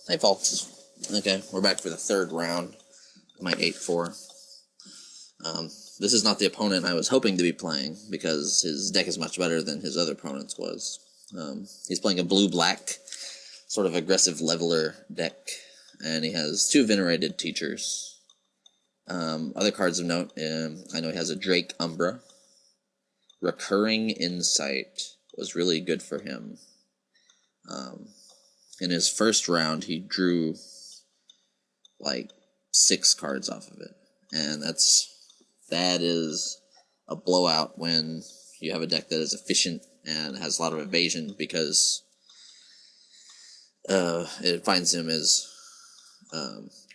Hey, folks. Okay, we're back for the third round. My 8-4. This is not the opponent I was hoping to be playing, because his deck is much better than his other opponent's was. He's playing a blue-black, sort of aggressive leveler deck, and he has 2 Venerated Teachers. Other cards of note, I know he has a Drake Umbra. Recurring Insight was really good for him. In his first round, he drew like 6 cards off of it, and that is a blowout when you have a deck that is efficient and has a lot of evasion, because it finds him as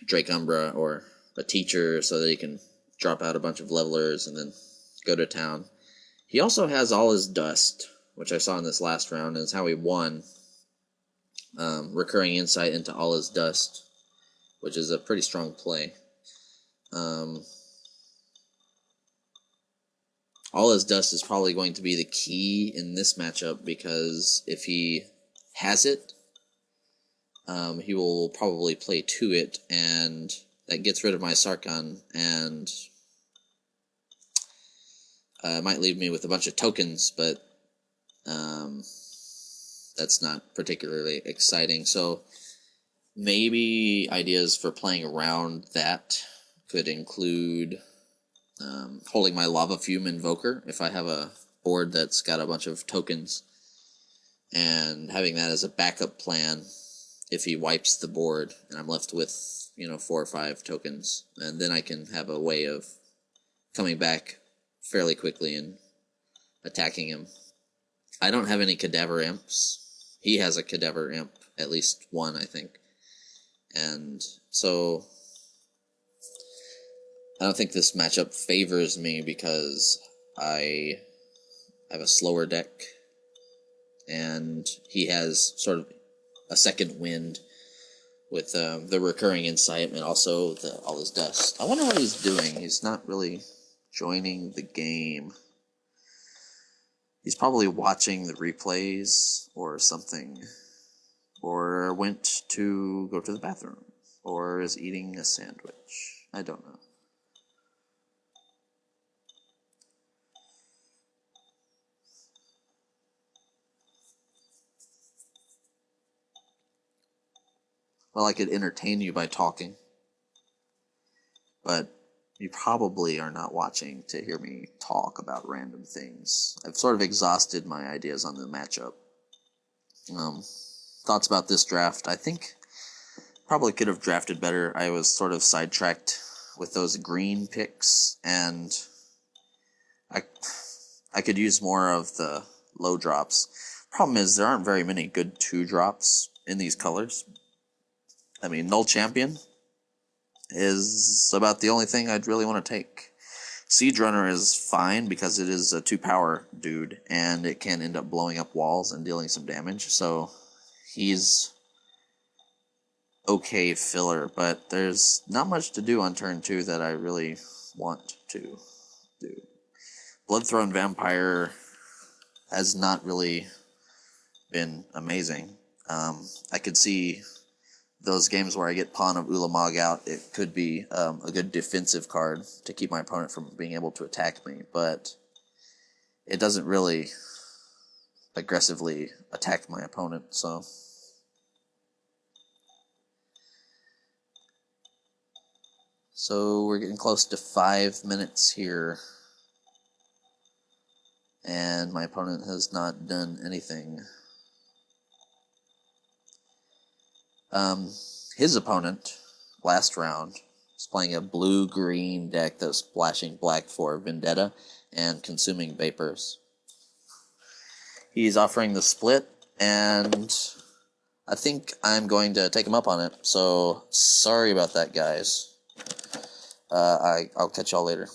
Drake Umbra or a teacher, so that he can drop out a bunch of levelers and then go to town. He also has all his dust, which I saw in this last round, and it's how he won. Recurring Insight into all his dust, which is a pretty strong play. All his dust is probably going to be the key in this matchup, because if he has it, he will probably play to it, and that gets rid of my Sarkhan, and might leave me with a bunch of tokens, but that's not particularly exciting. So maybe ideas for playing around that could include holding my Lava Fume Invoker if I have a board that's got a bunch of tokens, and having that as a backup plan if he wipes the board and I'm left with 4 or 5 tokens, and then I can have a way of coming back fairly quickly and attacking him. I don't have any Cadaver Imps. He has a Cadaver Imp, at least one, I think. And so I don't think this matchup favors me, because I have a slower deck, and he has sort of a second wind with the Recurring Insight and also all his dust. I wonder what he's doing. He's not really joining the game. He's probably watching the replays or something, or went to go to the bathroom, or is eating a sandwich. I don't know. Well, I could entertain you by talking, but you probably are not watching to hear me talk about random things. I've sort of exhausted my ideas on the matchup. Thoughts about this draft? I think probably could have drafted better. I was sort of sidetracked with those green picks, and I could use more of the low drops. Problem is, there aren't very many good 2 drops in these colors. I mean, Null Champion is about the only thing I'd really want to take. Siege Runner is fine, because it is a 2-power dude, and it can end up blowing up walls and dealing some damage, so he's okay filler, but there's not much to do on turn 2 that I really want to do. Bloodthrone Vampire has not really been amazing. I could see those games where I get Pawn of Ulamog out, it could be a good defensive card to keep my opponent from being able to attack me, but it doesn't really aggressively attack my opponent, so we're getting close to 5 minutes here, and my opponent has not done anything. His opponent, last round, is playing a blue-green deck that's splashing black for Vendetta and Consuming Vapors. He's offering the split, and I think I'm going to take him up on it, so sorry about that, guys. I'll catch y'all later.